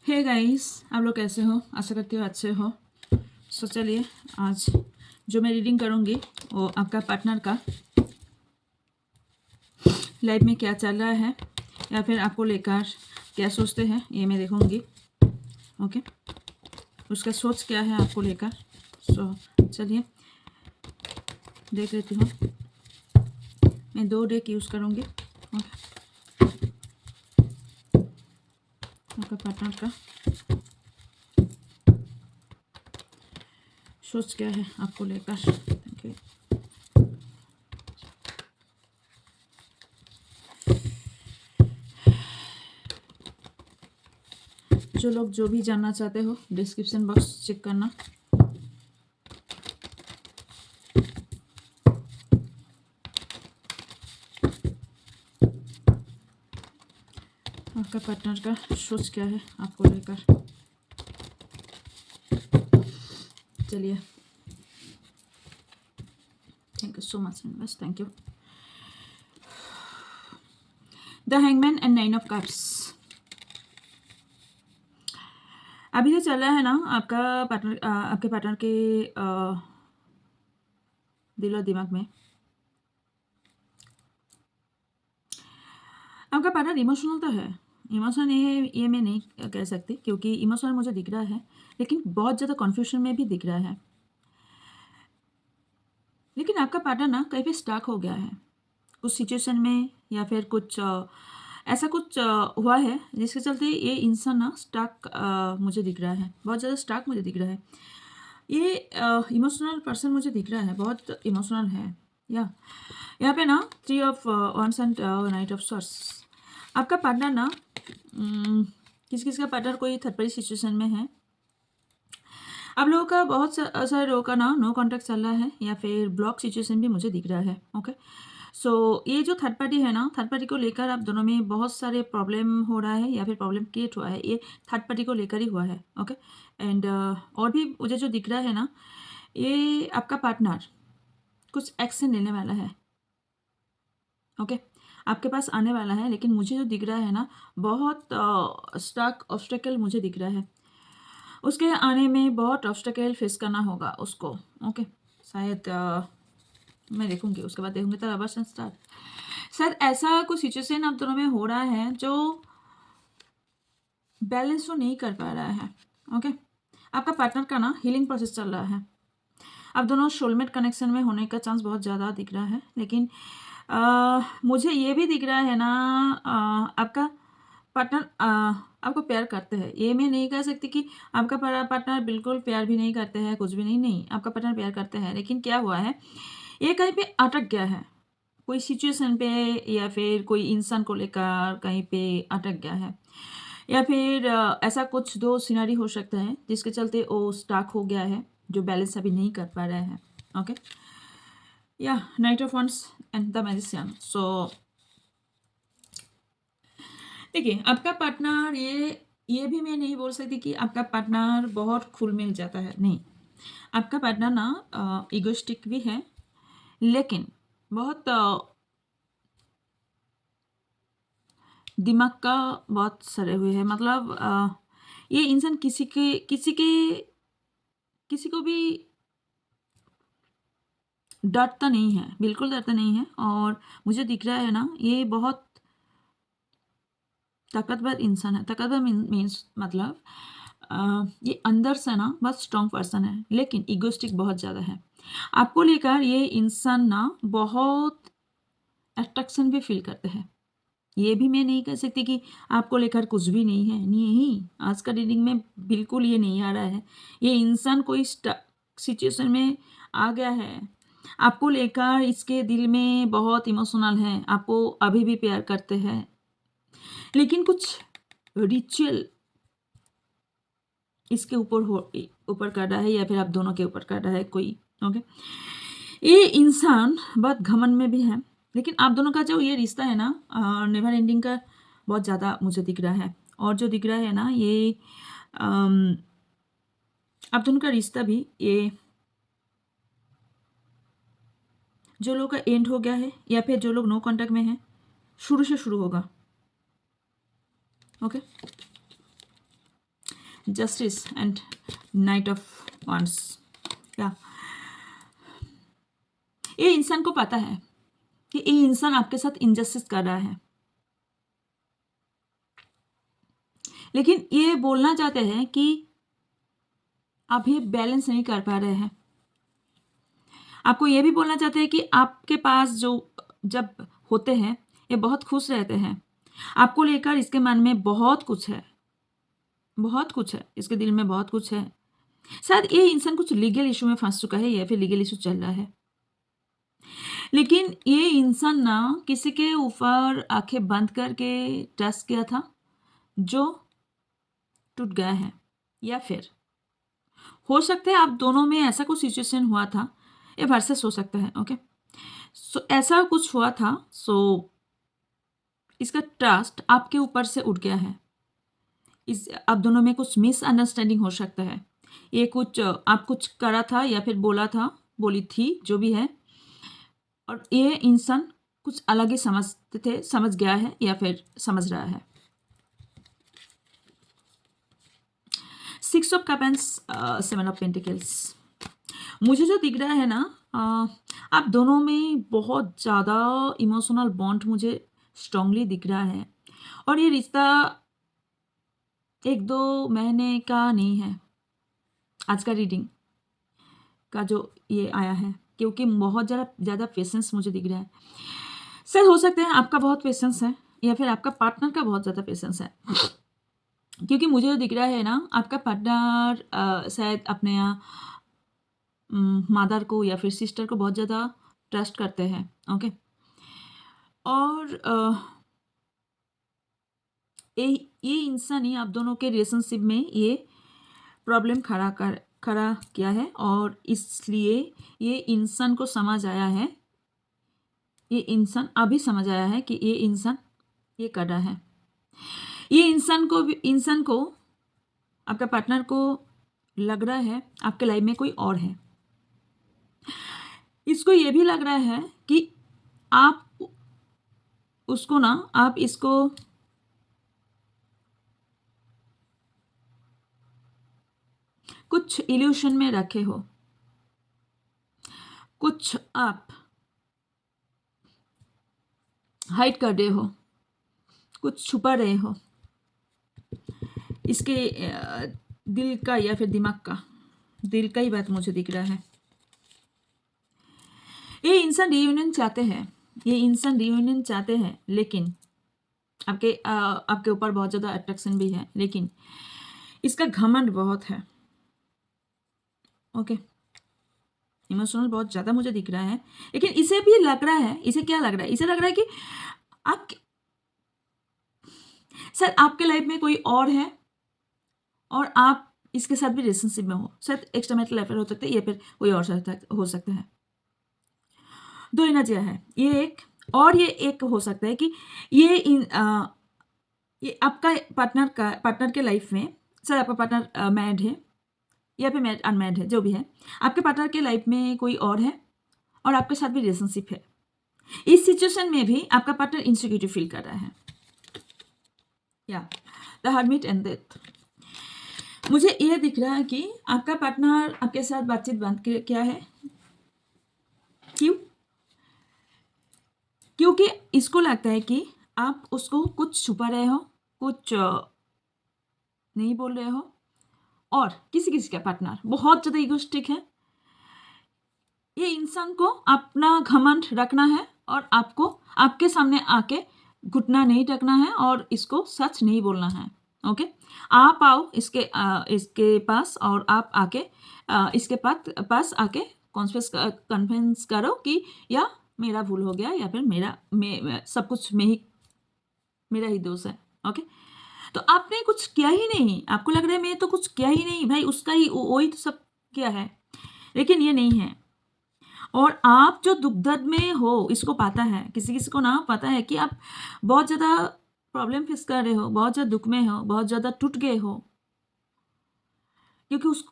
Hey guys, आप लोग कैसे हो? आशा करती हो अच्छे हो। सो चलिए, आज जो मैं रीडिंग करूँगी वो आपका पार्टनर का लाइफ में क्या चल रहा है या फिर आपको लेकर क्या सोचते हैं, ये मैं देखूँगी। ओके, उसका सोच क्या है आपको लेकर। सो चलिए देख लेती हूँ। मैं 2 डेक यूज़ करूँगी। ओके, आपका पार्टनर का सोच क्या है आपको लेकर। Thank you. जो लोग जो भी जानना चाहते हो, डिस्क्रिप्शन बॉक्स चेक करना। आपका पार्टनर का सोच क्या है आपको लेकर। चलिए, थैंक यू सो मच बस, thank you. The hangman and 9 of cups. अभी जो चल रहा है ना आपका पार्टनर, आपके पार्टनर के दिल और दिमाग में, आपका पार्टनर इमोशनल तो है। इमोशनल ये मैं नहीं कह सकती, क्योंकि इमोशनल मुझे दिख रहा है, लेकिन बहुत ज़्यादा कन्फ्यूजन में भी दिख रहा है। लेकिन आपका पार्टनर ना कहीं पे स्टक हो गया है कुछ सिचुएशन में, या फिर कुछ ऐसा कुछ हुआ है जिसके चलते ये इंसान ना स्टक मुझे दिख रहा है। बहुत ज़्यादा स्टक मुझे दिख रहा है। ये इमोशनल पर्सन मुझे दिख रहा है, बहुत इमोशनल है। या यहाँ पे ना 3 of wands and knight of swords. आपका पार्टनर ना किस किस का पार्टनर कोई थर्ड पार्टी सिचुएशन में है। आप लोगों का बहुत सारे लोगों का ना नो कॉन्टैक्ट चल रहा है, या फिर ब्लॉक सिचुएशन भी मुझे दिख रहा है। ओके, सो ये जो थर्ड पार्टी है ना, थर्ड पार्टी को लेकर आप दोनों में बहुत सारे प्रॉब्लम हो रहा है, या फिर प्रॉब्लम क्रिएट हुआ है, ये थर्ड पार्टी को लेकर ही हुआ है। ओके, एंड और भी मुझे जो दिख रहा है ना, ये आपका पार्टनर कुछ एक्शन लेने वाला है। ओके, आपके पास आने वाला है, लेकिन मुझे जो दिख रहा है ना, बहुत स्टक ऑब्स्टेकल मुझे दिख रहा है। उसके आने में बहुत ऑब्स्टेकल फेस करना होगा उसको। ओके, शायद मैं देखूंगी, उसके बाद देखूंगी तो रबर स्टार्ट। शायद ऐसा कुछ सिचुएशन आप दोनों में हो रहा है जो बैलेंस वो नहीं कर पा रहा है। ओके, आपका पार्टनर का ना हीलिंग प्रोसेस चल रहा है। आप दोनों सोलमेट कनेक्शन में होने का चांस बहुत ज़्यादा दिख रहा है, लेकिन मुझे ये भी दिख रहा है ना, आपका पार्टनर आपको प्यार करते हैं। ये मैं नहीं कह सकती कि आपका पार्टनर बिल्कुल प्यार भी नहीं करते हैं, कुछ भी नहीं। नहीं, आपका पार्टनर प्यार करते हैं, लेकिन क्या हुआ है, ये कहीं पे अटक गया है कोई सिचुएशन पे, या फिर कोई इंसान को लेकर कहीं पे अटक गया है, या फिर ऐसा कुछ 2 सिनारी हो सकता है जिसके चलते वो स्टक हो गया है, जो बैलेंस अभी नहीं कर पा रहा है। ओके, या knight of wands and the magician. So देखिए, आपका पार्टनर, ये भी मैं नहीं बोल सकती कि आपका पार्टनर बहुत खुल मिल जाता है, नहीं। आपका पार्टनर ना इगोइस्टिक भी है, लेकिन बहुत दिमाग का बहुत सड़े हुए हैं। मतलब ये इंसान किसी को भी डरता नहीं है, बिल्कुल डरता नहीं है। और मुझे दिख रहा है ना, ये बहुत ताकतवर इंसान है। ताकतवर मीन्स मतलब ये अंदर से ना बहुत स्ट्रॉन्ग पर्सन है, लेकिन इगोइस्टिक बहुत ज़्यादा है। आपको लेकर ये इंसान ना बहुत अट्रैक्शन भी फील करते हैं। ये भी मैं नहीं कह सकती कि आपको लेकर कुछ भी नहीं है, नहीं। आज का रीडिंग में बिल्कुल ये नहीं आ रहा है। ये इंसान कोई सिचुएशन में आ गया है, आपको लेकर इसके दिल में बहुत इमोशनल है, आपको अभी भी प्यार करते हैं, लेकिन कुछ रिचुअल इसके ऊपर कर रहा है, या फिर आप दोनों के ऊपर कर रहा है कोई। ओके, ये इंसान बहुत घमंड में भी है, लेकिन आप दोनों का जो ये रिश्ता है ना, नेवर एंडिंग का बहुत ज़्यादा मुझे दिख रहा है। और जो दिख रहा है ना, ये आप दोनों का रिश्ता भी, ये जो लोग का एंड हो गया है, या फिर जो लोग नो कॉन्टैक्ट में हैं, शुरू से शुरू होगा। Okay, justice and knight of wands. क्या ये इंसान को पता है कि ये इंसान आपके साथ इनजस्टिस कर रहा है, लेकिन ये बोलना चाहते हैं कि आप ये बैलेंस नहीं कर पा रहे हैं। आपको ये भी बोलना चाहते हैं कि आपके पास जो जब होते हैं ये बहुत खुश रहते हैं, आपको लेकर इसके मन में बहुत कुछ है, बहुत कुछ है, इसके दिल में बहुत कुछ है। शायद ये इंसान कुछ लीगल इशू में फंस चुका है या फिर लीगल इशू चल रहा है, लेकिन ये इंसान ना किसी के ऊपर आंखें बंद करके ट्रस्ट किया था जो टूट गया है, या फिर हो सकता है आप दोनों में ऐसा कुछ सिचुएशन हुआ था, ये वर्सेस हो सकता है। ओके, सो ऐसा कुछ हुआ था, सो इसका ट्रस्ट आपके ऊपर से उठ गया है। इस आप दोनों में कुछ मिसअंडरस्टैंडिंग हो सकता है, ये कुछ आप कुछ करा था या फिर बोला था, बोली थी, जो भी है, और ये इंसान कुछ अलग ही समझते थे, समझ गया है या फिर समझ रहा है। 6 of cup and 7 of pentacles. मुझे जो दिख रहा है ना, आप दोनों में बहुत ज़्यादा इमोशनल बॉन्ड मुझे स्ट्रांगली दिख रहा है, और ये रिश्ता 1-2 महीने का नहीं है। आज का रीडिंग का जो ये आया है, क्योंकि बहुत ज़्यादा पेशेंस मुझे दिख रहा है। सर हो सकता है आपका बहुत पेशेंस है या फिर आपका पार्टनर का बहुत ज़्यादा पेशेंस है, क्योंकि मुझे जो दिख रहा है ना, आपका पार्टनर शायद अपने यहाँ मदर को या फिर सिस्टर को बहुत ज़्यादा ट्रस्ट करते हैं। ओके, और ये इंसान ही आप दोनों के रिलेशनशिप में ये प्रॉब्लम खड़ा किया है, और इसलिए ये इंसान को समझ आया है, ये इंसान अभी समझ आया है कि ये इंसान ये कर रहा है। ये इंसान को आपका पार्टनर को लग रहा है आपके लाइफ में कोई और है। इसको ये भी लग रहा है कि आप उसको ना, आप इसको कुछ इल्यूशन में रखे हो, कुछ आप हाइड कर रहे हो, कुछ छुपा रहे हो इसके दिल का या फिर दिमाग का। दिल का ही बात मुझे दिख रहा है। ये इंसान रियूनियन चाहते हैं, ये इंसान रियूनियन चाहते हैं, लेकिन आपके ऊपर बहुत ज़्यादा अट्रैक्शन भी है, लेकिन इसका घमंड बहुत है। ओके, इमोशनल बहुत ज़्यादा मुझे दिख रहा है, लेकिन इसे भी लग रहा है, इसे क्या लग रहा है, इसे लग रहा है कि आप सर आपके लाइफ में कोई और है और आप इसके साथ भी रिलेशनशिप में हो। शायद एक्स्ट्रा मैरिटल अफेयर हो सकता है या फिर कोई और हो सकता है। 2 एनर्जियाँ है, ये एक, और ये एक हो सकता है कि ये आपका पार्टनर के लाइफ में, सर आपका पार्टनर मैरिड है या फिर मैरिड अनमैरिड है, जो भी है, आपके पार्टनर के लाइफ में कोई और है और आपके साथ भी रिलेशनशिप है। इस सिचुएशन में भी आपका पार्टनर इनसिक्योरिटी फील कर रहा है। या द हर्मिट एंड डेथ। मुझे यह दिख रहा है कि आपका पार्टनर आपके साथ बातचीत बंद किया है। क्यों? क्योंकि इसको लगता है कि आप उसको कुछ छुपा रहे हो, कुछ नहीं बोल रहे हो, और किसी का पार्टनर बहुत ज़्यादा इगोइस्टिक है। ये इंसान को अपना घमंड रखना है और आपको आपके सामने आके घुटना नहीं टेकना है और इसको सच नहीं बोलना है। ओके, आप आओ इसके पास और आप आके इसके पास आके कन्विंस करो कि या मेरा भूल हो गया या फिर सब कुछ मेरा ही दोष है। ओके, तो आपने कुछ किया ही नहीं, आपको लग रहा है मैं तो कुछ किया ही नहीं, भाई उसका ही वही तो सब किया है, लेकिन ये नहीं है। और आप जो दुख दर्द में हो, इसको पता है, किसी को ना पता है कि आप बहुत ज़्यादा प्रॉब्लम फेस कर रहे हो, बहुत ज़्यादा दुख में हो, बहुत ज़्यादा टूट गए हो, क्योंकि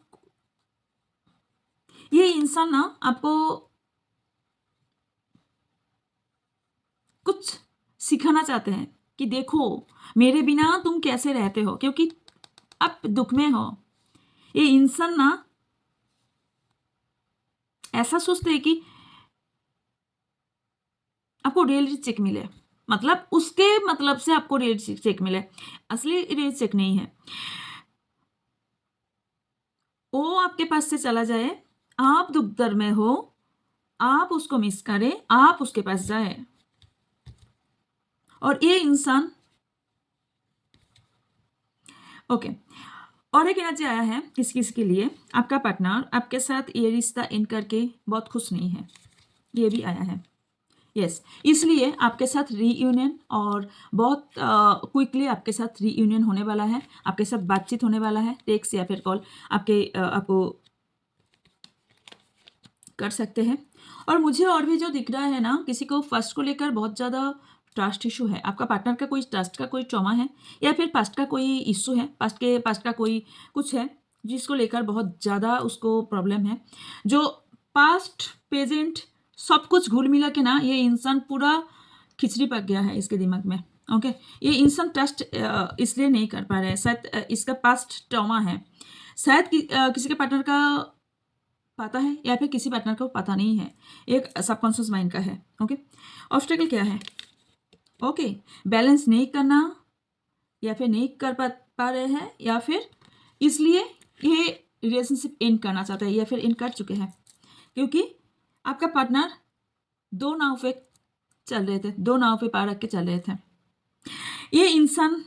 ये इंसान ना आपको कुछ सिखाना चाहते हैं कि देखो मेरे बिना तुम कैसे रहते हो, क्योंकि आप दुख में हो, ये इंसान ना ऐसा सोचते हैं कि आपको रियलिटी चेक मिले, मतलब उसके मतलब से आपको रियलिटी चेक मिले, असली रियलिटी चेक नहीं है। वो आपके पास से चला जाए, आप दुख दर्द में हो, आप उसको मिस करें, आप उसके पास जाए, और ये इंसान ओके। और एक एनर्जी आया है किस किस के लिए, आपका पार्टनर आपके साथ ये रिश्ता एंड करके बहुत खुश नहीं है, ये भी आया है। यस, इसलिए आपके साथ रीयूनियन, और बहुत क्विकली आपके साथ रीयूनियन होने वाला है, आपके साथ बातचीत होने वाला है, टेक्स्ट या फिर कॉल आपको कर सकते हैं। और मुझे और भी जो दिख रहा है ना, किसी को फर्स्ट को लेकर बहुत ज़्यादा ट्रस्ट इशू है, आपका पार्टनर का कोई ट्रस्ट का कोई ट्रॉमा है, या फिर पास्ट का कोई इशू है, पास्ट का कोई कुछ है जिसको लेकर बहुत ज़्यादा उसको प्रॉब्लम है, जो पास्ट प्रेजेंट सब कुछ घुल मिला के ना ये इंसान पूरा खिचड़ी पक गया है इसके दिमाग में। ओके, ये इंसान ट्रस्ट इसलिए नहीं कर पा रहे हैं, शायद इसका पास्ट ट्रॉमा है, शायद किसी के पार्टनर का पता है या फिर किसी पार्टनर को पता नहीं है, एक सबकॉन्शियस माइंड का है। ओके, ऑब्स्टेकल क्या है? ओके, बैलेंस नहीं करना, या फिर नहीं कर पा रहे हैं, या फिर इसलिए ये रिलेशनशिप एंड करना चाहता है, या फिर एंड कर चुके हैं, क्योंकि आपका पार्टनर दो नाव पे चल रहे थे, दो नाव पे पार रख के चल रहे थे, ये इंसान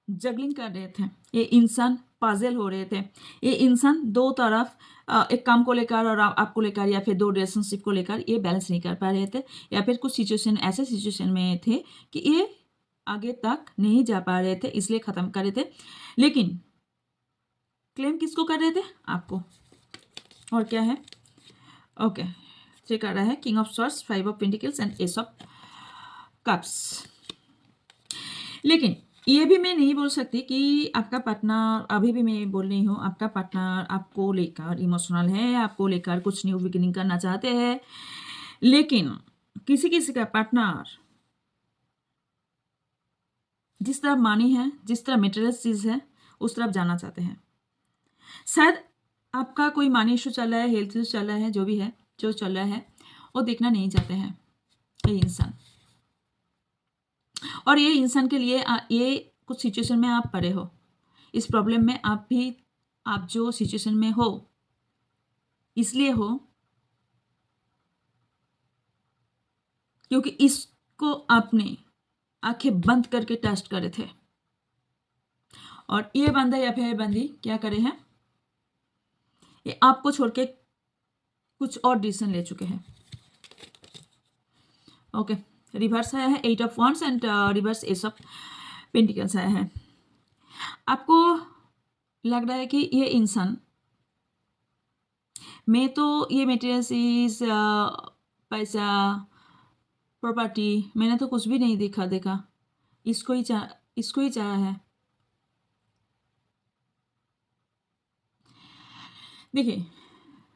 जगलिंग कर रहे थे, ये इंसान पाजल हो रहे थे, ये इंसान दो तरफ एक काम को लेकर और आपको लेकर, या फिर दो रिलेशनशिप को लेकर ये बैलेंस नहीं कर पा रहे थे, या फिर कुछ सिचुएशन ऐसे सिचुएशन में थे कि ये आगे तक नहीं जा पा रहे थे, इसलिए ख़त्म कर रहे थे। लेकिन क्लेम किसको कर रहे थे? आपको। और क्या है? ओके, चेक कर रहा है king of swords, 5 of pentacles and S of cups. लेकिन ये भी मैं नहीं बोल सकती कि आपका पार्टनर, अभी भी मैं बोल रही हूँ, आपका पार्टनर आपको लेकर इमोशनल है, आपको लेकर कुछ न्यू बिगिनिंग करना चाहते हैं, लेकिन किसी किसी का पार्टनर जिस तरफ मानी है, जिस तरह मेटेरियल चीज़ है, उस तरफ जाना चाहते हैं। शायद आपका कोई मानी इशू चल रहा है, हेल्थ इशू चल रहा है, जो भी है, जो चल रहा है वो देखना नहीं चाहते हैं ये इंसान। और ये इंसान के लिए ये कुछ सिचुएशन में आप पड़े हो, इस प्रॉब्लम में आप जो सिचुएशन में हो इसलिए हो क्योंकि इसको आपने आंखें बंद करके टेस्ट करे थे, और ये बंदा या फिर बंदी क्या करे हैं, ये आपको छोड़ के कुछ और डिसीजन ले चुके हैं। ओके, रिवर्स आया है 8 of wands and reverse S of pentacles आया है। आपको लग रहा है कि ये इंसान, मैं तो ये मटेरियल चीज, पैसा, प्रॉपर्टी, मैंने तो कुछ भी नहीं देखा, इसको ही चाहा है। देखिए,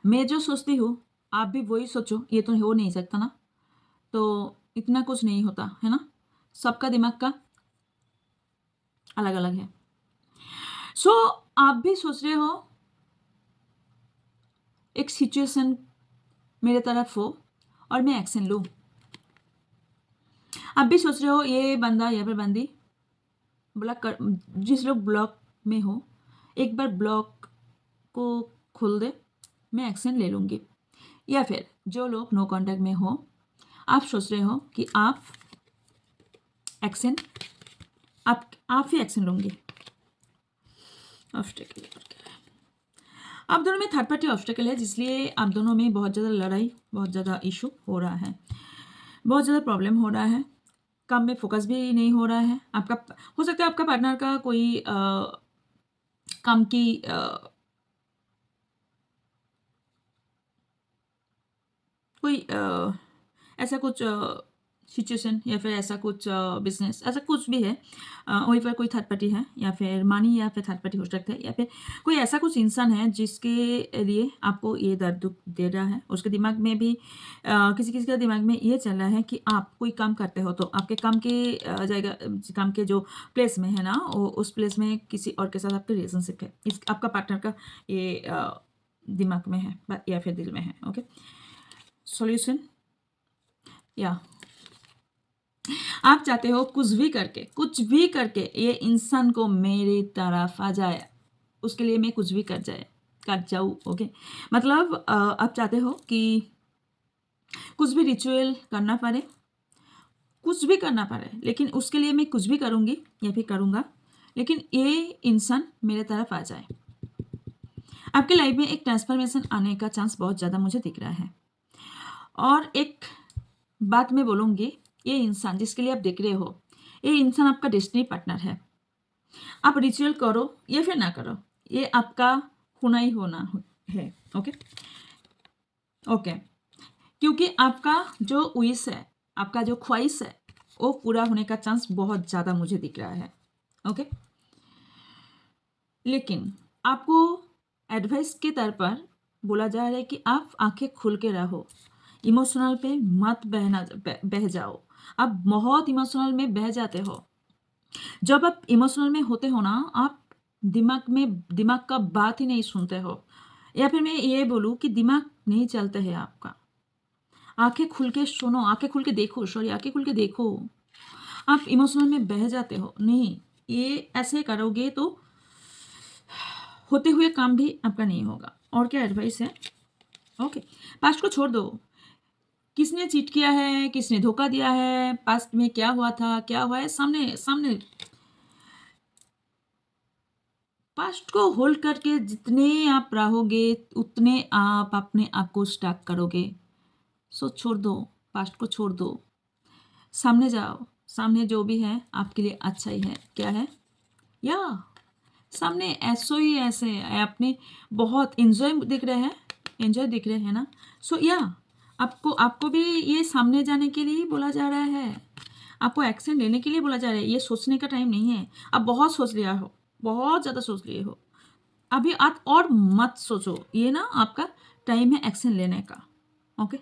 मैं जो सोचती हूँ आप भी वही सोचो, ये तो हो नहीं सकता ना, तो इतना कुछ नहीं होता है ना, सबका दिमाग का अलग अलग है। सो आप भी सोच रहे हो एक सिचुएशन मेरे तरफ हो और मैं एक्शन लूँ, आप भी सोच रहे हो ये बंदा या फिर बंदी ब्लॉक कर, जिस लोग ब्लॉक में हो एक बार ब्लॉक को खोल दे, मैं एक्शन ले लूँगी, या फिर जो लोग नो कांटेक्ट में हो आप सोच रहे हो कि आप एक्शन, आप ही एक्शन लूँगी। ऑब्स्टेकल आप दोनों में थर्ड पार्टी ऑब्स्टेकल है, जिसलिए आप दोनों में बहुत ज़्यादा लड़ाई, बहुत ज़्यादा इशू हो रहा है, बहुत ज़्यादा प्रॉब्लम हो रहा है, काम में फोकस भी नहीं हो रहा है। आपका हो सकता है आपका पार्टनर का कोई काम की कोई ऐसा कुछ सिचुएशन या फिर ऐसा कुछ बिजनेस, ऐसा कुछ भी है, वहीं पर कोई थर्ड पार्टी है या फिर मनी या फिर थर्ड पार्टी हो सकता है, या फिर कोई ऐसा कुछ इंसान है जिसके लिए आपको ये दर्द दुख दे रहा है। उसके दिमाग में भी किसी किसी का दिमाग में ये चल रहा है कि आप कोई काम करते हो तो आपके काम के काम के जो प्लेस में है ना, उस प्लेस में किसी और के साथ आपके रिलेशनशिप है, इस आपका पार्टनर का ये दिमाग में है या फिर दिल में है। ओके, सॉल्यूशन, या आप चाहते हो कुछ भी करके ये इंसान को मेरी तरफ आ जाए, उसके लिए मैं कुछ भी कर जाऊँ। ओके, मतलब आप चाहते हो कि कुछ भी रिचुअल करना पड़े, कुछ भी करना पड़े, लेकिन उसके लिए मैं कुछ भी करूँगी या फिर करूँगा, लेकिन ये इंसान मेरे तरफ आ जाए। आपके लाइफ में एक ट्रांसफॉर्मेशन आने का चांस बहुत ज़्यादा मुझे दिख रहा है। और एक बात मैं बोलूँगी, ये इंसान जिसके लिए आप देख रहे हो, ये इंसान आपका डेस्टिनी पार्टनर है। आप रिचुअल करो या फिर ना करो, ये आपका होना ही होना है। ओके ओके, क्योंकि आपका जो विश है, आपका जो ख्वाहिश है, वो पूरा होने का चांस बहुत ज़्यादा मुझे दिख रहा है। ओके, लेकिन आपको एडवाइस के तौर पर बोला जा रहा है कि आप आंखें खुल के रहो, इमोशनल पे मत बह जाओ। आप बहुत इमोशनल में बह जाते हो। जब आप इमोशनल में होते हो ना, आप दिमाग का बात ही नहीं सुनते हो, या फिर मैं ये बोलूँ कि दिमाग नहीं चलता है आपका। आंखें खुल के सुनो, आंखें खुल के देखो, आंखें खुल के देखो। आप इमोशनल में बह जाते हो, नहीं, ये ऐसे करोगे तो होते हुए काम भी आपका नहीं होगा। और क्या एडवाइस है? ओके, पास्ट को छोड़ दो। किसने चीट किया है, किसने धोखा दिया है, पास्ट में क्या हुआ था, क्या हुआ है, सामने सामने पास्ट को होल्ड करके जितने आप रहोगे उतने आप अपने आप को स्टक करोगे। सो छोड़ दो, पास्ट को छोड़ दो, सामने जाओ। सामने जो भी है आपके लिए अच्छा ही है। क्या है? या सामने ऐसो ही ऐसे अपने बहुत एंजॉय दिख रहे हैं, एंजॉय दिख रहे हैं ना। सो या आपको भी ये सामने जाने के लिए ही बोला जा रहा है, आपको एक्शन लेने के लिए बोला जा रहा है। ये सोचने का टाइम नहीं है। आप बहुत सोच लिया हो, बहुत ज़्यादा सोच लिए हो, अभी आप और मत सोचो। ये ना आपका टाइम है एक्शन लेने का। ओके,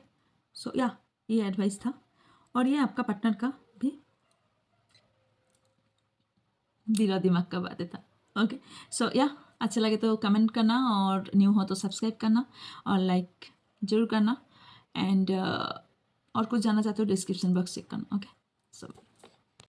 सो या ये एडवाइस था, और ये आपका पार्टनर का भी दिला दिमाग का बात था। ओके, सो या अच्छा लगे तो कमेंट करना, और न्यू हो तो सब्सक्राइब करना और लाइक जरूर करना, एंड और कुछ जानना चाहते हो डिस्क्रिप्शन बॉक्स चेक करना। ओके, सो